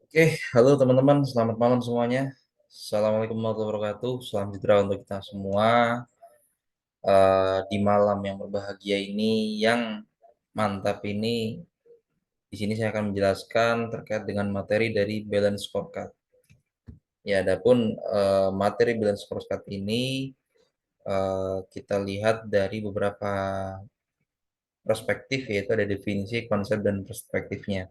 Oke, halo teman-teman, selamat malam semuanya. Assalamualaikum warahmatullahi wabarakatuh. Salam sejahtera untuk kita semua. Di malam yang berbahagia ini, yang mantap ini, di sini saya akan menjelaskan terkait dengan materi dari balance scorecard. Ya, adapun materi balance scorecard ini kita lihat dari beberapa perspektif, yaitu ada definisi, konsep, dan perspektifnya.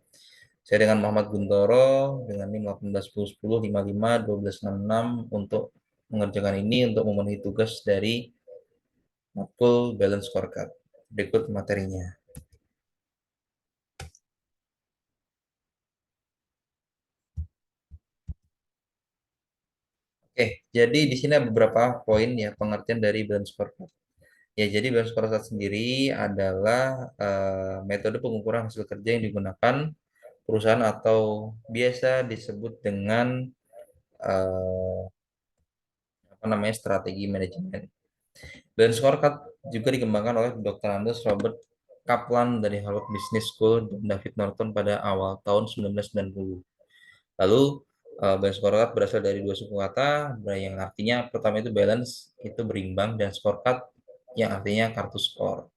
Saya dengan Muhammad Guntoro dengan NIM 1810551266 untuk mengerjakan ini untuk memenuhi tugas dari matkul balance scorecard. Berikut materinya. Oke, jadi di sini ada beberapa poin ya pengertian dari balance scorecard. Ya, jadi balance scorecard sendiri adalah metode pengukuran hasil kerja yang digunakan perusahaan atau biasa disebut dengan eh, apa namanya strategi manajemen. Dan scorecard juga dikembangkan oleh Dr. Andes Robert Kaplan dari Harvard Business School dan David Norton pada awal tahun 1990. Lalu balance scorecard berasal dari dua suku kata yang artinya pertama itu balance itu berimbang dan scorecard yang artinya kartu skor.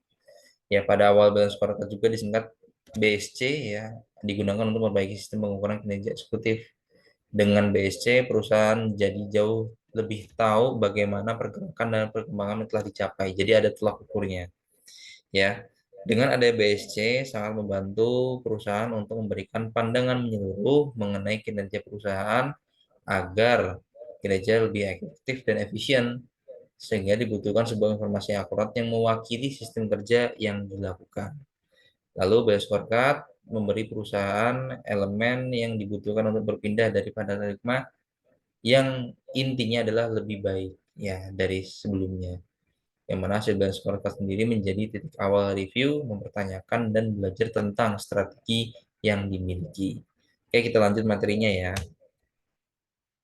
Ya, pada awal balance scorecard juga disingkat BSC ya, digunakan untuk memperbaiki sistem pengukuran kinerja eksekutif. Dengan BSC, perusahaan jadi jauh lebih tahu bagaimana pergerakan dan perkembangan yang telah dicapai. Jadi ada tolak ukurnya, ya. Dengan ada BSC sangat membantu perusahaan untuk memberikan pandangan menyeluruh mengenai kinerja perusahaan agar kinerja lebih efektif dan efisien, sehingga dibutuhkan sebuah informasi yang akurat yang mewakili sistem kerja yang dilakukan. Lalu Bias Scorecard memberi perusahaan elemen yang dibutuhkan untuk berpindah dari paradigma yang intinya adalah lebih baik ya dari sebelumnya. Yang mana hasil Bias Scorecard sendiri menjadi titik awal review, mempertanyakan dan belajar tentang strategi yang dimiliki. Oke, kita lanjut materinya ya.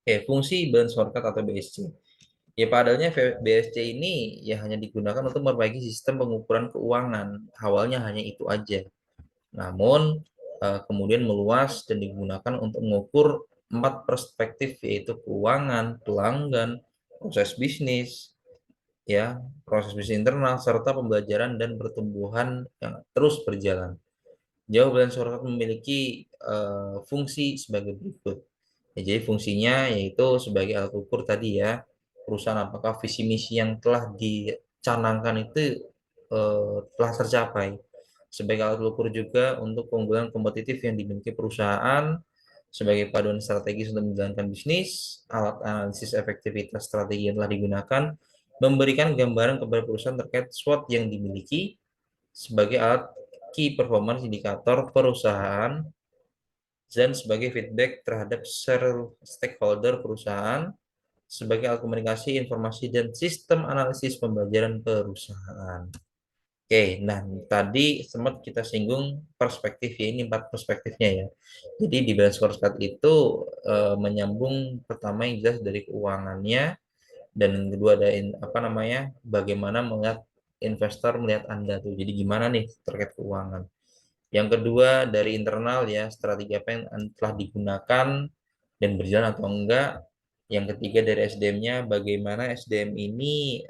Oke, fungsi balance scorecard atau BSC. Ya, padahal BSC ini ya hanya digunakan untuk memperbaiki sistem pengukuran keuangan. Awalnya hanya itu aja. Namun kemudian meluas dan digunakan untuk mengukur empat perspektif, yaitu keuangan, pelanggan, proses bisnis, ya, proses bisnis internal, serta pembelajaran dan pertumbuhan yang terus berjalan. Jauh Balance Scorecard memiliki fungsi sebagai berikut. Ya, jadi fungsinya yaitu sebagai alat ukur tadi ya, perusahaan apakah visi misi yang telah dicanangkan itu telah tercapai. Sebagai alat ukur juga untuk keunggulan kompetitif yang dimiliki perusahaan, sebagai paduan strategis untuk menjalankan bisnis, alat analisis efektivitas strategi yang telah digunakan, memberikan gambaran kepada perusahaan terkait SWOT yang dimiliki, sebagai alat key performance indikator perusahaan, dan sebagai feedback terhadap stakeholder perusahaan, sebagai alat komunikasi, informasi, dan sistem analisis pembelajaran perusahaan. Oke, nah tadi sempat kita singgung perspektif ya, ini empat perspektifnya ya. Jadi di balance scorecard itu menyambung pertama yang jelas dari keuangannya, dan yang kedua ada apa namanya, bagaimana melihat investor melihat Anda tuh. Jadi gimana nih terkait keuangan. Yang kedua dari internal ya, strategi apa yang telah digunakan dan berjalan atau enggak. Yang ketiga dari SDM-nya, bagaimana SDM ini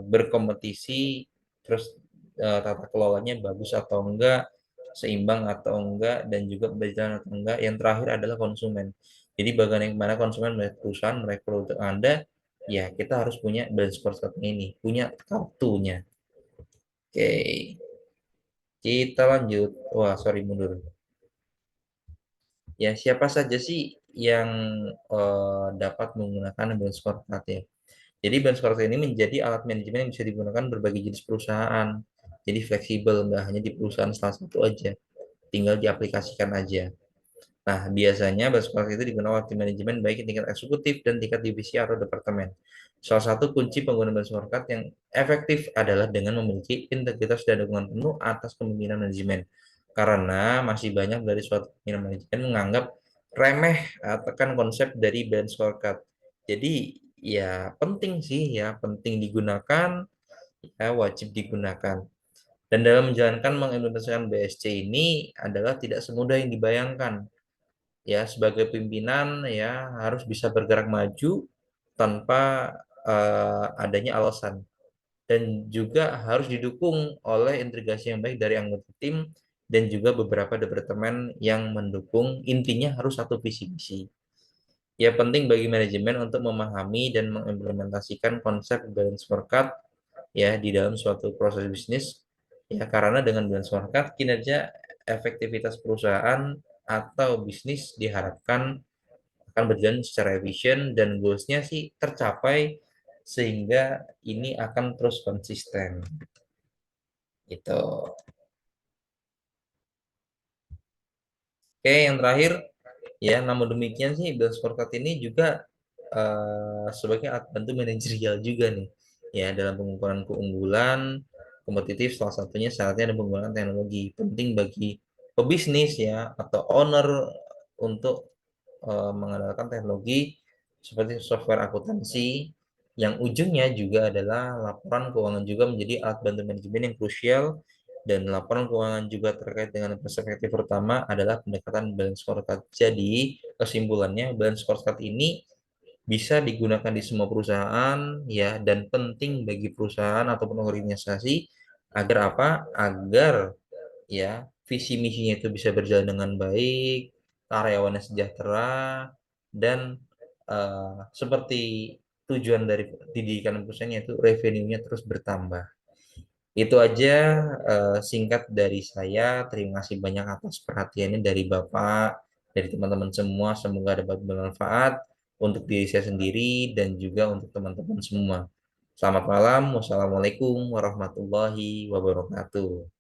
berkompetisi, terus tata kelolanya bagus atau enggak, seimbang atau enggak, dan juga berjalan atau enggak. Yang terakhir adalah konsumen. Jadi bagaimana konsumen melihat perusahaan, melihat produk Anda, ya kita harus punya balance scorecard ini, punya kartunya. Oke, kita lanjut. Wah, sorry mundur. Ya, siapa saja sih yang dapat menggunakan balance scorecard ya? Jadi balance scorecard ini menjadi alat manajemen yang bisa digunakan berbagai jenis perusahaan. Jadi fleksibel, nggak hanya di perusahaan salah satu aja, tinggal diaplikasikan aja. Nah, biasanya balance scorecard itu digunakan oleh tim manajemen baik di tingkat eksekutif dan tingkat divisi atau departemen. Salah satu kunci penggunaan balance scorecard yang efektif adalah dengan memiliki integritas dan dukungan penuh atas kepemimpinan manajemen. Karena masih banyak dari suatu pimpinan manajemen menganggap remeh tekan konsep dari balance scorecard. Jadi ya penting sih ya, penting digunakan, ya wajib digunakan. Dan dalam menjalankan mengimplementasikan BSC ini adalah tidak semudah yang dibayangkan. ya sebagai pimpinan ya harus bisa bergerak maju tanpa adanya alasan, dan juga harus didukung oleh integrasi yang baik dari anggota tim dan juga beberapa departemen yang mendukung. Intinya harus satu visi misi. Ya penting bagi manajemen untuk memahami dan mengimplementasikan konsep balance scorecard ya di dalam suatu proses bisnis, ya karena dengan balance scorecard kinerja efektivitas perusahaan atau bisnis diharapkan akan berjalan secara efisien dan goalsnya sih tercapai, sehingga ini akan terus konsisten gitu. Oke, yang terakhir ya, namun demikian sih Bill Scorecard ini juga sebagai alat bantu manajerial juga nih ya dalam pengukuran keunggulan kompetitif, salah satunya syaratnya ada penggunaan teknologi penting bagi pebisnis ya atau owner untuk mengandalkan teknologi seperti software akuntansi yang ujungnya juga adalah laporan keuangan juga menjadi alat bantu manajemen yang krusial. Dan laporan keuangan juga terkait dengan perspektif pertama adalah pendekatan balance scorecard. Jadi kesimpulannya balance scorecard ini bisa digunakan di semua perusahaan ya, dan penting bagi perusahaan ataupun organisasi agar apa? Agar ya visi misinya itu bisa berjalan dengan baik, karyawannya sejahtera, dan seperti tujuan dari didikan perusahaan yaitu revenue-nya terus bertambah. Itu aja singkat dari saya. Terima kasih banyak atas perhatiannya dari Bapak, dari teman-teman semua. Semoga dapat bermanfaat untuk diri saya sendiri dan juga untuk teman-teman semua. Selamat malam. Wassalamualaikum warahmatullahi wabarakatuh.